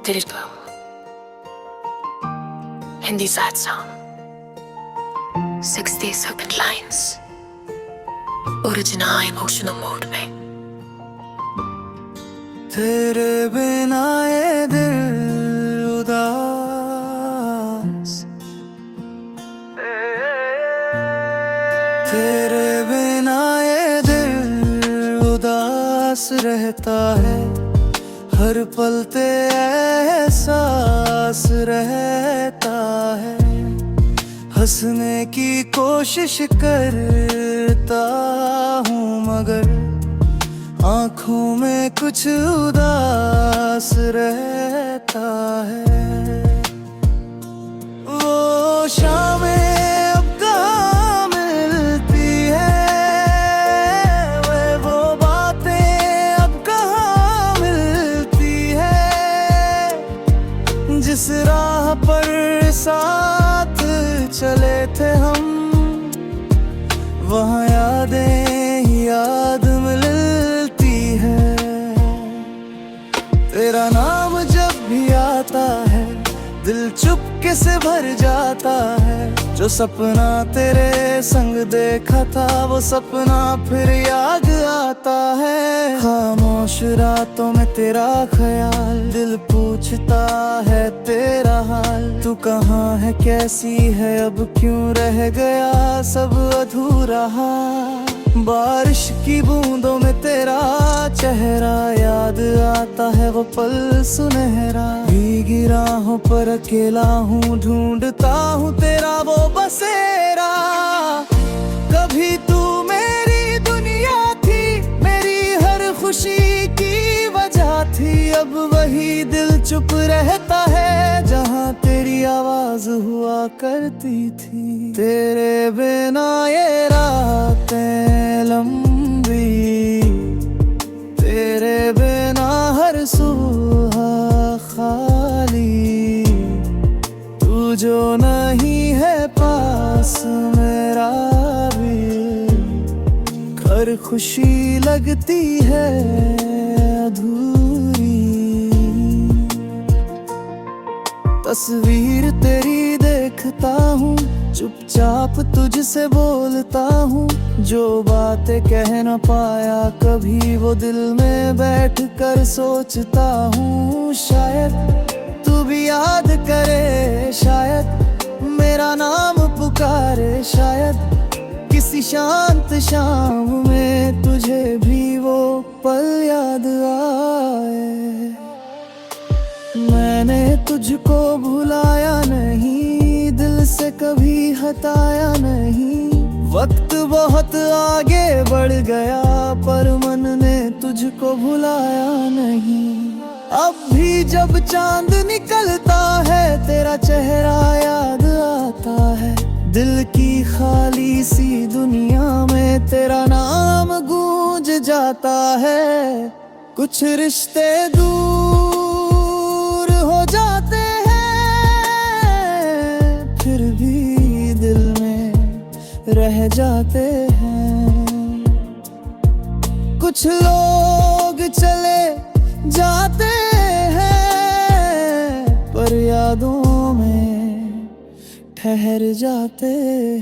Digital Hindi sad song 60 second lines Original emotional mode में तेरे बिना ये दिल उदास, तेरे बिना ये दिल उदास रहता है। हर पल ते एहसास रहता है। हंसने की कोशिश करता हूँ मगर आँखों में कुछ उदास रहता है। वो शामें अब कहाँ मिलती है, वो बातें अब कहाँ मिलती है। जिस राह पर साथ चले थे हम, वहाँ यादें याद मिलती है। तेरा नाम जब भी आता है दिल चुपके से भर जाता है। जो सपना तेरे संग देखा था वो सपना फिर याद आता है। खामोश रातों में तेरा ख्याल, दिल पूछता है तेरा हाल। तू कहाँ है, कैसी है, अब क्यों रह गया सब अधूरा। बारिश की बूंदों में तेरा चेहरा याद आता है, वो पल सुनहरा। भीगी राहों पर अकेला हूँ, ढूंढता हूँ तेरा वो बसेरा। कभी तू मेरी दुनिया थी, मेरी हर खुशी की वजह थी। अब वही दिल चुप रहता है जहाँ तेरी आवाज हुआ करती थी। तेरे बिना ये रातें लंबी, तेरे बिना हर सुबह खाली। तू जो नहीं है पास मेरा भी, हर खुशी लगती है अधूरी। तस्वीर तेरी देखता हूँ, चुपचाप तुझसे बोलता हूँ। जो बातें कह न पाया कभी वो दिल में बैठ कर सोचता हूँ। शायद तू भी याद करे, शायद मेरा नाम पुकारे। शायद किसी शांत शाम में तुझे भी वो पल याद आए। मैंने तुझको भुलाया नहीं, दिल से कभी हटाया नहीं। वक्त बहुत आगे बढ़ गया पर मन ने तुझको भुलाया नहीं। अब भी जब चांद निकलता है तेरा चेहरा याद आता है। दिल की खाली सी दुनिया में तेरा नाम गूंज जाता है। कुछ रिश्ते दूर हो जाते हैं, फिर भी दिल में रह जाते हैं। कुछ लोग चले जाते हैं पर यादों में ठहर जाते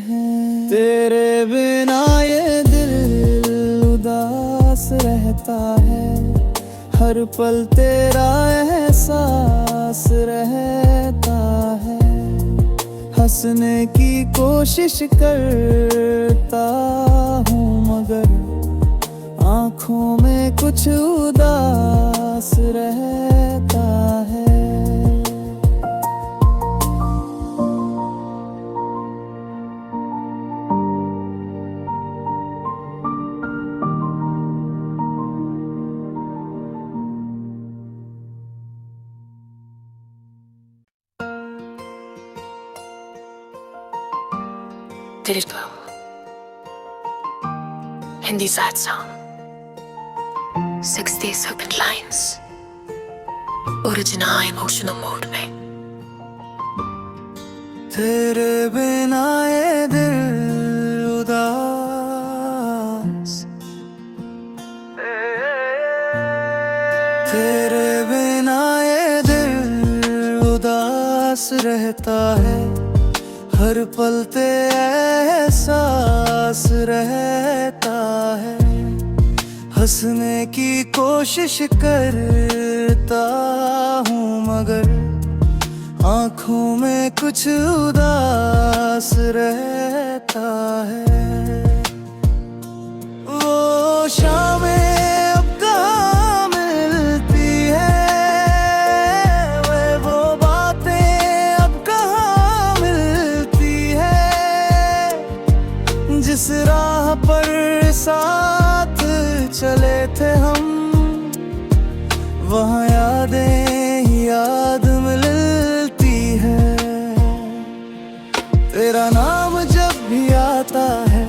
हैं। तेरे बिना ये दिल उदास रहता है। हर पल तेरा एहसास रहता है। हंसने की कोशिश करता हूँ मगर आँखों में कुछ उदास रहता है। Digital Hindi sad song 60 second lines Original emotional mode में तेरे बिना ये दिल उदास, तेरे बिना ये दिल रहता है, हर पल तेरे एहसास रहता है। हंसने की कोशिश करता हूँ मगर आँखों में कुछ उदास रहता है। वो शामें अब कहाँ मिलती है, वो बातें अब कहाँ मिलती है। जिस राह पर साथ चले थे हम, वहाँ यादें ही याद मिलती है। तेरा नाम जब भी आता है,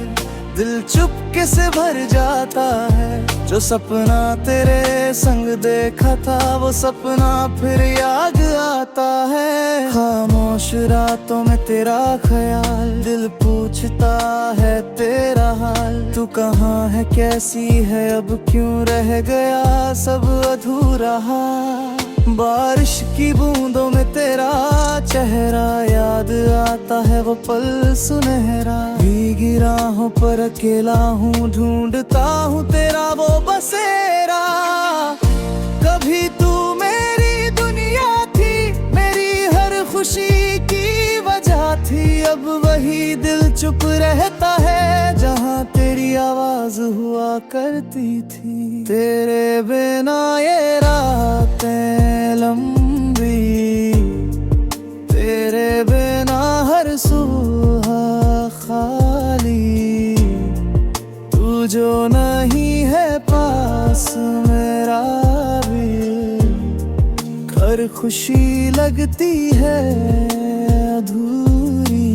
दिल चुपके से भर जाता है। जो सपना तेरे संग देखा था, वो सपना फिर याद आता है। खामोश रातों में तेरा ख्याल, दिल पूछता है तेरा हाल। तू कहाँ है, कैसी है, अब क्यों रह गया सब अधूरा। बारिश की बूंदों में तेरा चेहरा याद आता है, वो पल सुनहरा। भीगी राहों पर अकेला हूँ, ढूंढता हूँ तेरा वो बसेरा। कभी तू मेरी दुनिया थी, मेरी हर खुशी की वजह थी। अब वही दिल चुप रहता है, जहाँ तेरी आवाज हुआ करती थी। तेरे बिना ये रातें लंबी, तेरे बिना हर सुबह खाली। तू जो नहीं है पास मेरा भी, हर खुशी लगती है अधूरी।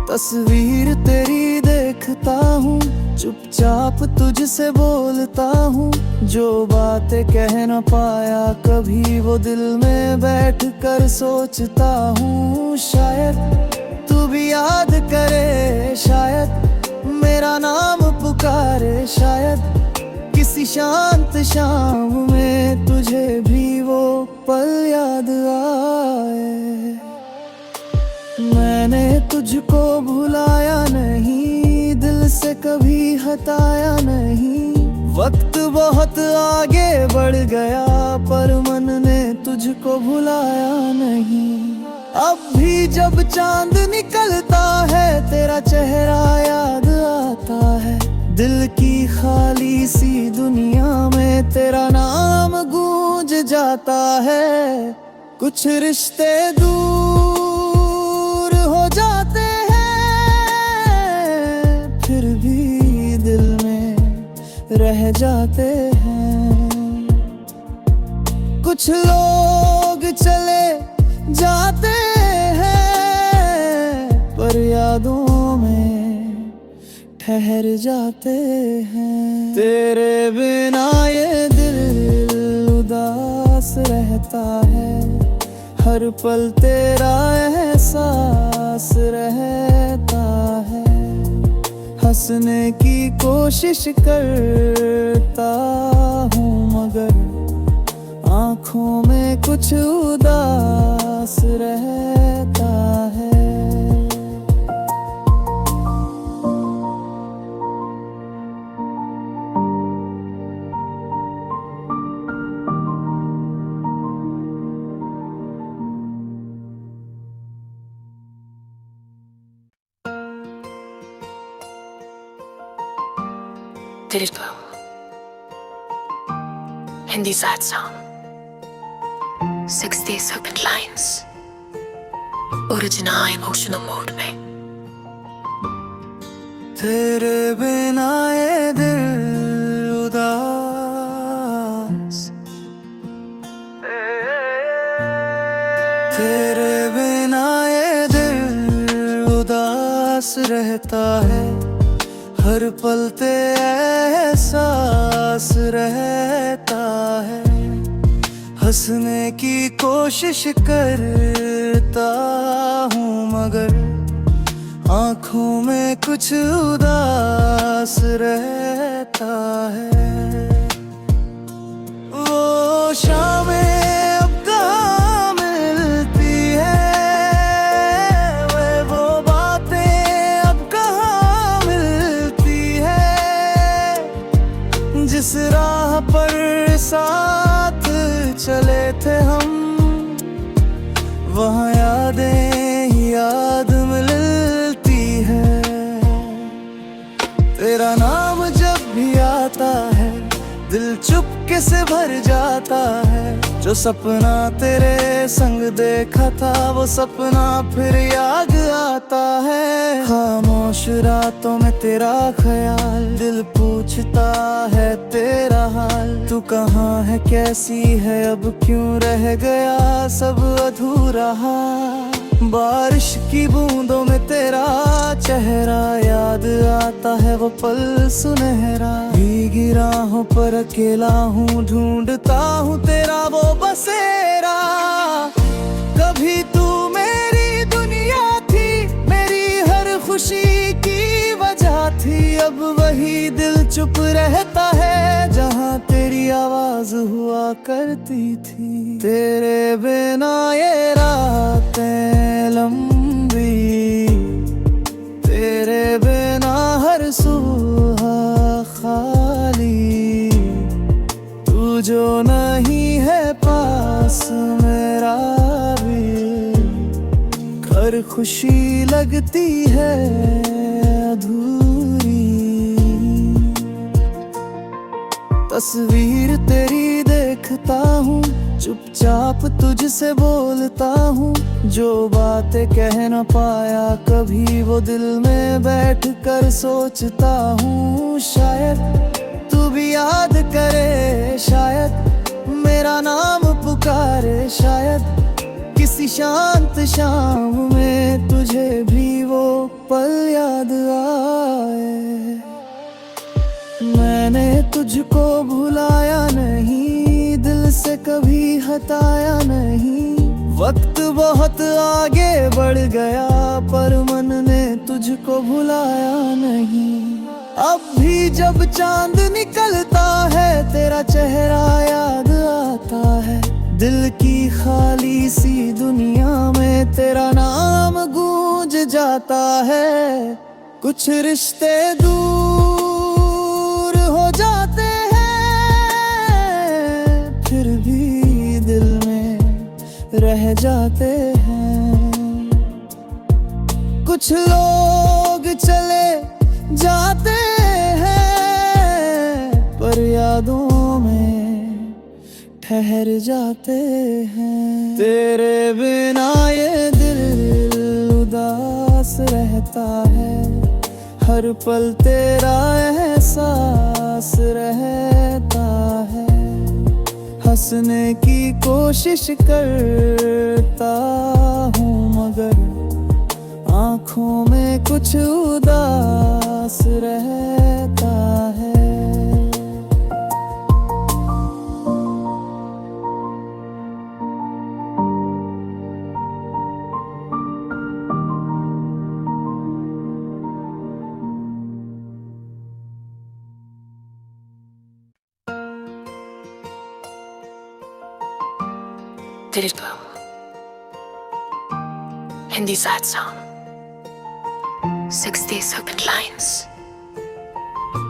तस्वीर तेरी देखता हूँ, चुपचाप तुझसे बोलता हूँ। जो बातें कह न पाया कभी, वो दिल में बैठ कर सोचता हूँ। शायद तू भी याद करे, शायद मेरा नाम पुकारे। शायद किसी शांत शाम में तुझे भी वो पल याद आए। मैंने तुझको भुलाया नहीं, दिल से कभी हटाया नहीं। वक्त बहुत आगे बढ़ गया, पर मन ने तुझको भुलाया नहीं। अब भी जब चांद निकलता है, तेरा चेहरा याद आता है। दिल की खाली सी दुनिया में तेरा नाम गूंज जाता है। कुछ रिश्ते दूर हो जाते हैं, फिर भी दिल में रह जाते हैं। कुछ लोग चले जाते हैं, पर यादों में ठहर जाते हैं। तेरे बिना ये दिल उदास रहता है, हर पल तेरा एहसास रहता है। हंसने की कोशिश करता हूँ मगर आँखों में कुछ उदास रहता है। Did it go? Hindi sad song. 60 second lines. Original emotional mode में. तेरे बिना ये दिल उदास, तेरे बिना ये दिल उदास रहता है। हर पल तेरे एहसास रहता है। हंसने की कोशिश करता हूँ मगर आँखों में कुछ उदास रहता है। वो शामें अब कहाँ वहाँ यादें ही याद मिलती है। तेरा नाम जब भी आता है दिल चुपके से भर जाता है। जो सपना तेरे संग देखा था वो सपना फिर याद आता है। खामोश रातों में तेरा ख्याल, दिल पूछता है तेरा हाल। तू कहाँ है, कैसी है, अब क्यों रह गया सब अधूरा। बारिश की बूंदों में तेरा चेहरा याद आता है, वो पल सुनहरा। भीगी राहों पर अकेला हूँ, ढूंढता हूँ तेरा वो बसेरा। कभी तू मेरी दुनिया थी, मेरी हर खुशी की वजह थी। अब वही दिल चुप रहता है जहाँ तेरी आवाज हुआ करती थी। तेरे बिना ये रातें लंबी, तेरे बिना हर सुबह खाली। तू जो नहीं है पास मेरा भी, हर खुशी लगती है अधूरी। तस्वीर तेरी देखता हूँ, चुपचाप तुझसे बोलता हूँ। जो बातें कह न पाया कभी, वो दिल में बैठ कर सोचता हूँ। शायद तू भी याद करे, शायद मेरा नाम पुकारे। शायद किसी शांत शाम में तुझे भी वो पल याद आए। मैंने तुझको भुलाया नहीं, दिल से कभी हटाया नहीं। वक्त बहुत आगे बढ़ गया पर मन ने तुझको भुलाया नहीं। अब भी जब चांद निकलता है तेरा चेहरा याद आता है। दिल की खाली सी दुनिया में तेरा नाम गूंज जाता है। कुछ रिश्ते दूर हो जाते हैं, फिर भी दिल में रह जाते हैं। कुछ लोग चले जाते हैं पर यादों में ठहर जाते हैं। तेरे बिना ये दिल उदास रहता है, हर पल तेरा एहसास रहता है। हंसने की कोशिश करता हूँ मगर आँखों में कुछ उदास रहता है। दिल को Hindi sad song 60s open lines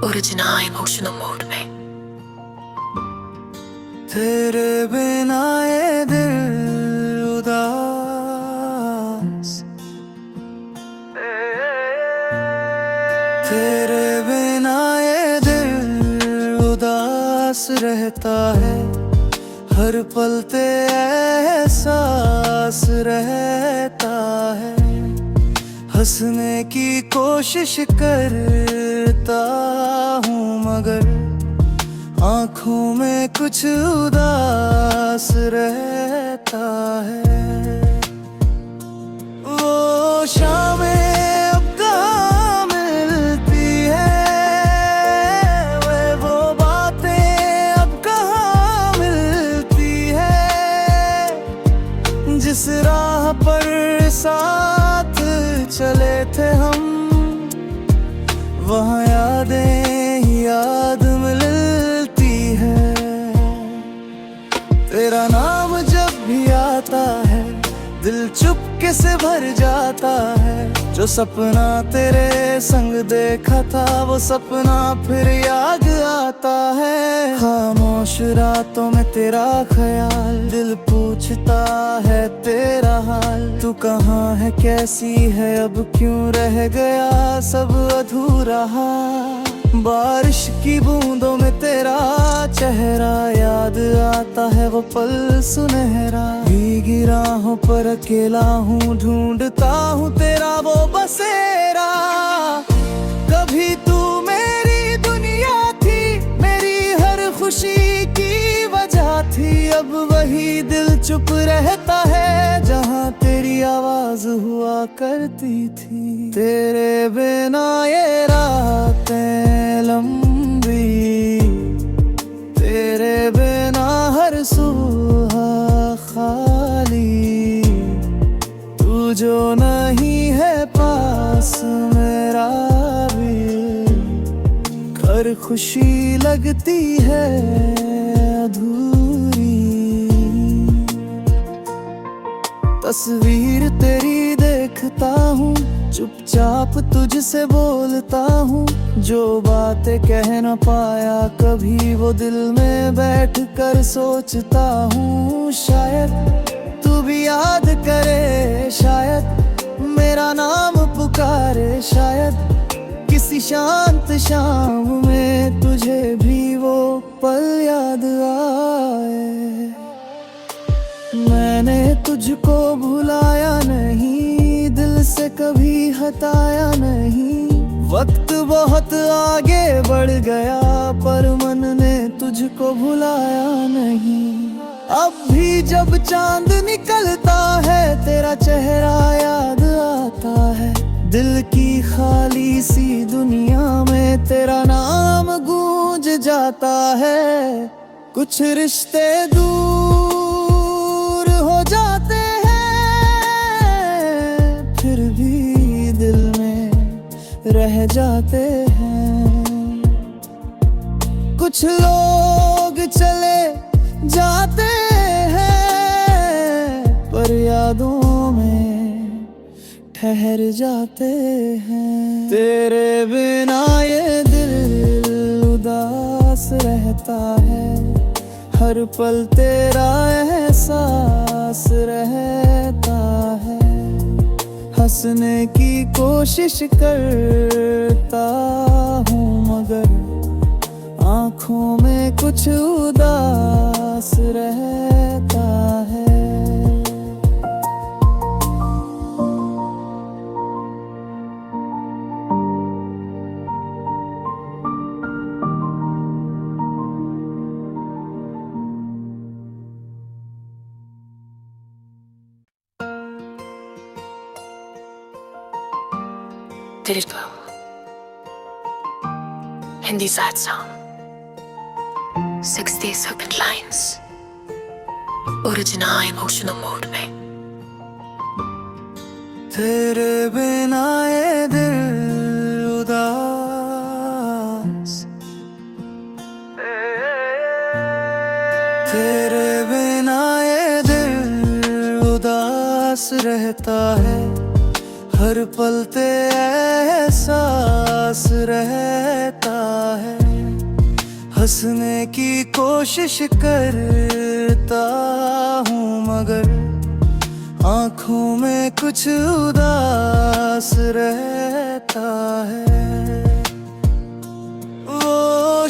original emotional mode में। तेरे बिना ये दिल उदास, तेरे बिना ये दिल उदास रहता है। हर पल तेरा एहसास रहता है। हंसने की कोशिश करता हूँ मगर आँखों में कुछ उदास रहता है। वो शामें अब कहाँ मिलती है, वो बातें अब कहाँ मिलती है। जिस राह पर साथ चले थे हम, वहाँ यादें ही याद मिलती है। तेरा नाम जब भी आता है दिल चुपके चुपके से भर जाता है। जो सपना तेरे संग देखा था वो सपना फिर याद आता है। खामोश रातों में तेरा ख्याल, दिल पूछता है तेरा हाल। तू कहाँ है, कैसी है, अब क्यों रह गया सब अधूरा। बारिश की बूंदों में तेरा चेहरा याद आता है, वो पल सुनहरा। भीगी राहों पर अकेला हूँ, ढूंढता हूँ तेरा वो बसेरा। कभी तू मेरी दुनिया थी, मेरी हर खुशी की वजह थी। अब वही दिल चुप रहता है जहाँ तेरी आवाज हुआ करती थी। तेरे बिना ये रातें लंबी, तेरे बिना हर सुबह खाली। तू जो नहीं है पास मेरा भी, हर खुशी लगती है अधूरी। तस्वीर तेरी देखता हूँ, चुपचाप तुझसे बोलता हूँ। जो बातें कह न पाया कभी, वो दिल में बैठ कर सोचता हूँ। शायद तू भी याद करे, शायद मेरा नाम पुकारे। शायद किसी शांत शाम में तुझे भी वो पल याद आए। मैंने तुझको भुलाया नहीं, दिल से कभी हटाया नहीं। वक्त बहुत आगे बढ़ गया पर मन ने तुझको भुलाया नहीं। अब भी जब चांद निकलता है तेरा चेहरा याद आता है। दिल की खाली सी दुनिया में तेरा नाम गूंज जाता है। कुछ रिश्ते दूर हो जाते हैं, फिर भी दिल में रह जाते हैं। कुछ लोग चले जाते हैं पर यादों में ठहर जाते हैं। तेरे बिना ये दिल उदास रहता है, हर पल तेरा एहसास रहता है। हंसने की कोशिश करता हूँ मगर आँखों में कुछ उदास रहता है। Did it go? Hindi sad song. 60 second lines. Original emotional mode में. तेरे बिना ये दिल उदास, तेरे बिना ये दिल उदास रहता है। हर पल तेरा एहसास रहता है। हंसने की कोशिश करता हूँ मगर आँखों में कुछ उदास रहता है। वो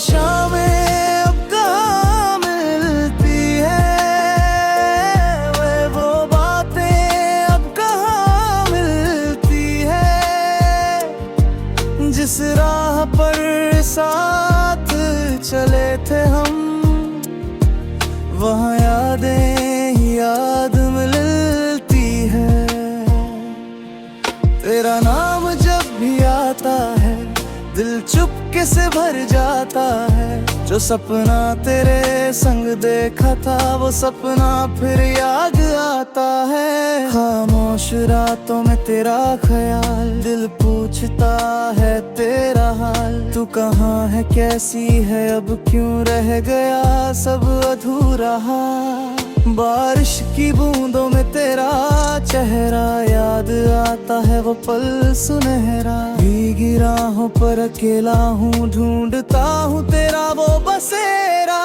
शामें अब कहाँ मिलती है, वो बातें अब कहाँ मिलती है। जिस राह पर साथ चले थे हम, वहाँ यादें ही याद मिलती है। तेरा नाम जब भी आता है दिल चुपके से भर जाता है। जो सपना तेरे संग देखा था वो सपना फिर याद आता है। खामोश रातों में तेरा ख्याल, दिल पूछता है तेरा हाल। तू कहाँ है, कैसी है, अब क्यों रह गया सब अधूरा। बारिश की बूंदों में तेरा चेहरा याद आता है, वो पल सुनहरा। भीगी राहों पर अकेला हूँ, ढूंढता हूँ तेरा वो बसेरा।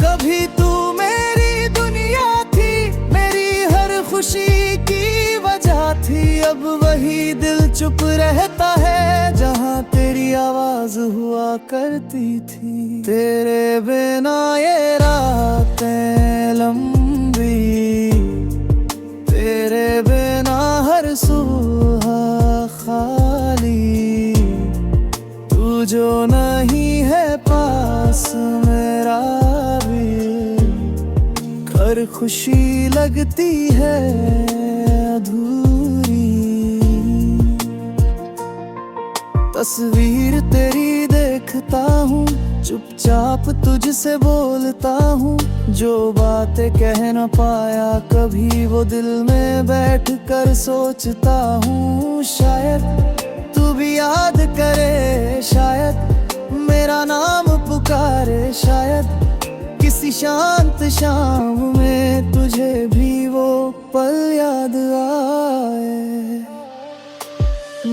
कभी तू मेरी दुनिया थी, मेरी हर खुशी की वजह थी। अब वही दिल चुप रहता है जहाँ तेरी आवाज हुआ करती थी। तेरे बिना ये रातें लंबी, तेरे बिना हर सुबह खाली। तू जो नहीं है पास मेरा भी, हर खुशी लगती है अधूरी। तस्वीर तेरी देखता हूँ, चुपचाप तुझसे बोलता हूँ। जो बातें कह न पाया कभी, वो दिल में बैठ कर सोचता हूँ। शायद तू भी याद करे, शायद मेरा नाम पुकारे। शायद किसी शांत शाम में तुझे भी वो पल याद आए।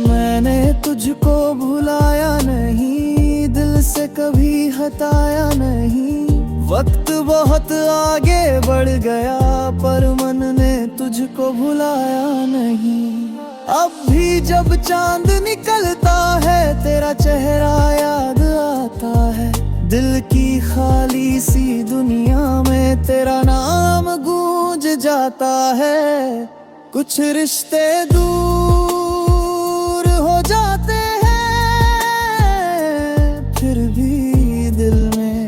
मैंने तुझको भुलाया नहीं, दिल से कभी हटाया नहीं। वक्त बहुत आगे बढ़ गया, पर मन ने तुझको भुलाया नहीं। अब भी जब चांद निकलता है, तेरा चेहरा याद आता है। दिल की खाली सी दुनिया में तेरा नाम गूंज जाता है। कुछ रिश्ते दूर हो जाते हैं, फिर भी दिल में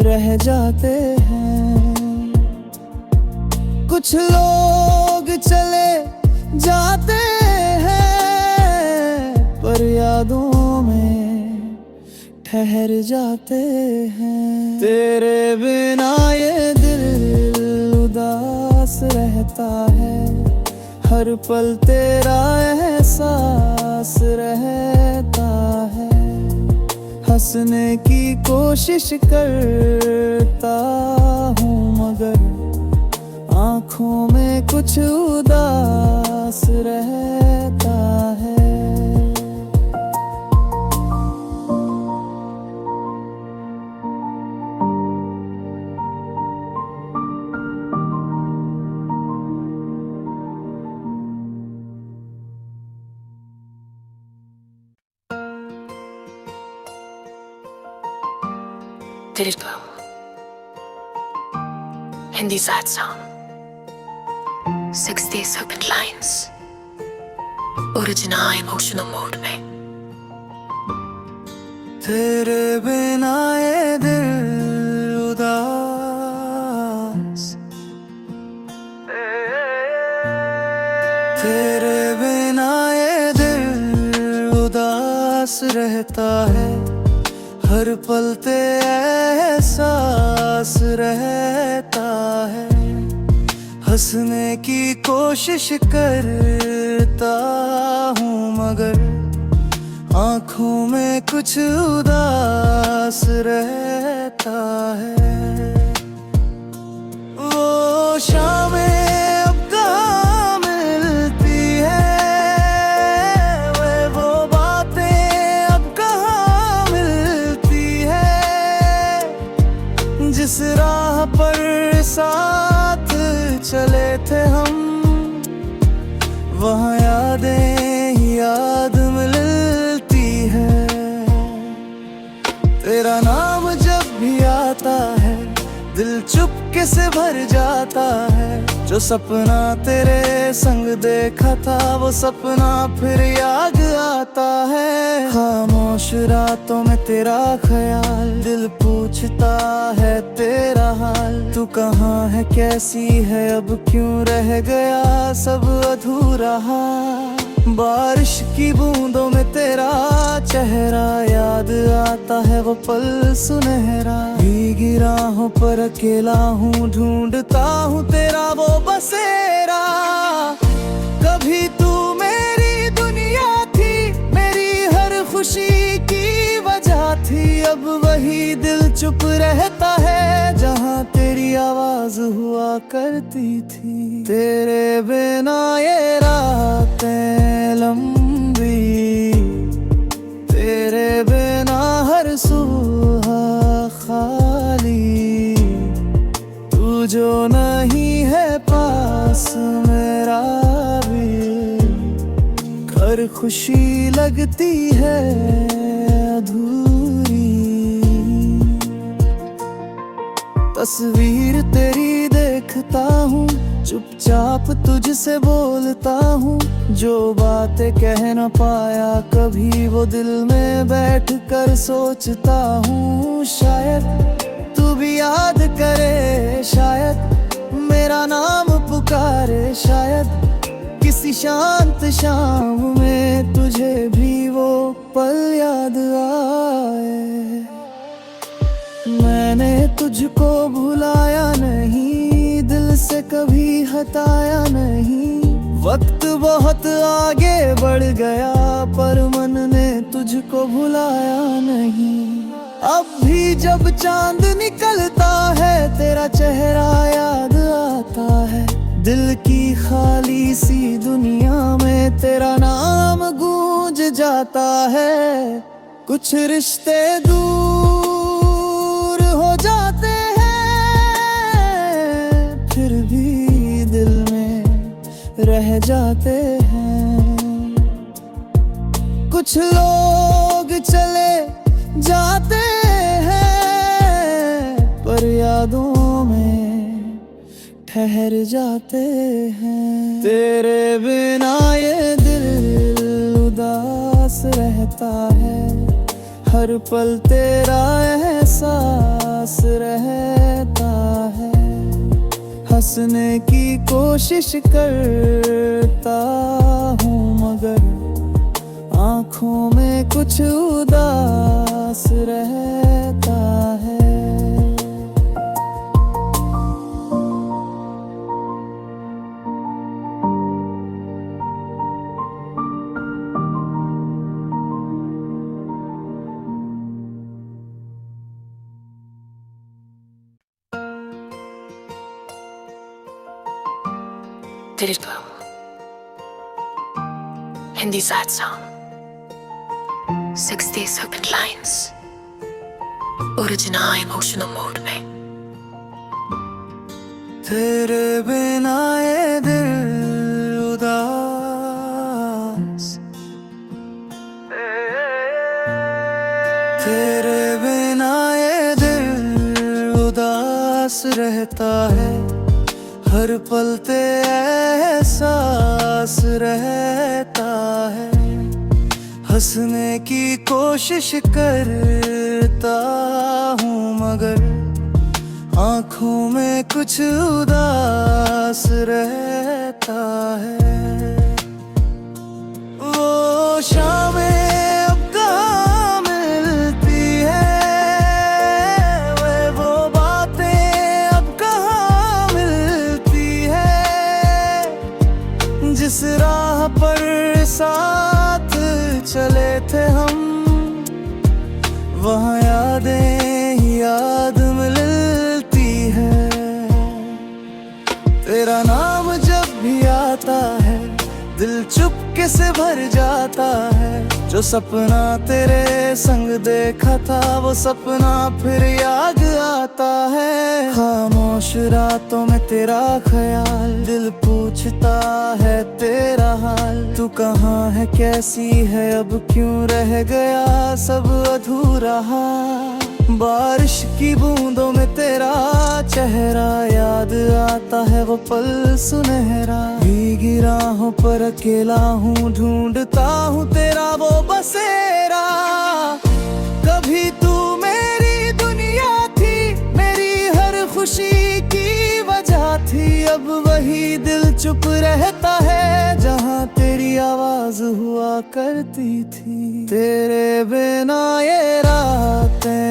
रह जाते हैं। कुछ लोग चले जाते हैं, पर यादों में ठहर जाते हैं। तेरे बिना ये दिल उदास रहता है, हर पल तेरा एहसास रहता है। हंसने की कोशिश करता हूँ, मगर आँखों में कुछ उदास रहता है। Did it go? Hindi sad song. 60 second lines. Original emotional mode में. तेरे बिना ये दिल उदास, तेरे बिना ये दिल उदास रहता है। हर पल तेरा एहसास रहता है। हंसने की कोशिश करता हूँ, मगर आँखों में कुछ उदास रहता है। वो शामें अब कहाँ मिलती है, वो बातें अब कहाँ मिलती है। जिस राह पर साथ चले थे हम, वहाँ यादें ही याद मिलती है। तेरा नाम जब भी आता है, दिल चुपके से भर जाता है। जो सपना तेरे संग देखा था, वो सपना फिर याद आता है। खामोश रातों में तेरा ख्याल, दिल पूछता है तेरा हाल। तू कहाँ है, कैसी है, अब क्यों रह गया सब अधूरा। बारिश की बूंदों में तेरा चेहरा याद आता है, वो पल सुनहरा। भीगी राहों पर अकेला हूँ, ढूंढता हूँ तेरा वो बसेरा। कभी तू मेरी दुनिया थी, मेरी हर खुशी की वजह थी। अब वही दिल चुप रहता है जहाँ तेरी आवाज आवाज हुआ करती थी। तेरे बिना ये रातें लंबी, तेरे बिना हर सुबह खाली। तू जो नहीं है पास मेरा भी, हर खुशी लगती है अधूरी। तस्वीर तेरी देखता हूँ, चुपचाप तुझसे बोलता हूँ। जो बातें कह न पाया कभी, वो दिल में बैठ कर सोचता हूँ। शायद तू भी याद करे, शायद मेरा नाम पुकारे। शायद किसी शांत शाम में तुझे भी वो पल याद आए। मैंने तुझको भुलाया नहीं, दिल से कभी हटाया नहीं। वक्त बहुत आगे बढ़ गया पर मन ने तुझको भुलाया नहीं। अब भी जब चांद निकलता है तेरा चेहरा याद आता है। दिल की खाली सी दुनिया में तेरा नाम गूंज जाता है। कुछ रिश्ते दूर हो जाते हैं, फिर भी दिल में रह जाते हैं। कुछ लोग चले जाते हैं पर यादों में ठहर जाते हैं। तेरे बिना ये दिल उदास रहता है, हर पल तेरा एहसास रहता है। हंसने की कोशिश करता हूँ मगर आँखों में कुछ उदास रहता है। Did it go? Hindi sad song. 60 second lines. Original emotional mode में. तेरे बिना ये दिल उदास, तेरे बिना ये दिल उदास रहता है। हर पल तेरा एहसास रहता है। हंसने की कोशिश करता हूँ मगर आँखों में कुछ उदास रहता है। वो शामें अब कहाँ मिलती है, वो बातें अब कहाँ मिलती है। जिस राह पर साथ चले थे हम, वहाँ यादें ही याद मिलती है। तेरा नाम जब भी आता है दिल चुपके से भर जाता है। जो सपना तेरे संग देखा था वो सपना फिर याद आता है। खामोश रातों में तेरा ख्याल, दिल पूछता है तेरा हाल। तू कहाँ है, कैसी है, अब क्यों रह गया सब अधूरा। बारिश की बूंदों में तेरा चेहरा याद आता है, वो पल सुनहरा। भीगी राहों पर अकेला हूँ, ढूंढता हूँ तेरा वो बसेरा। कभी तू मेरी दुनिया थी, मेरी हर खुशी की वजह थी। अब वही दिल चुप रहता है जहाँ तेरी आवाज हुआ करती थी। तेरे बिना ये रातें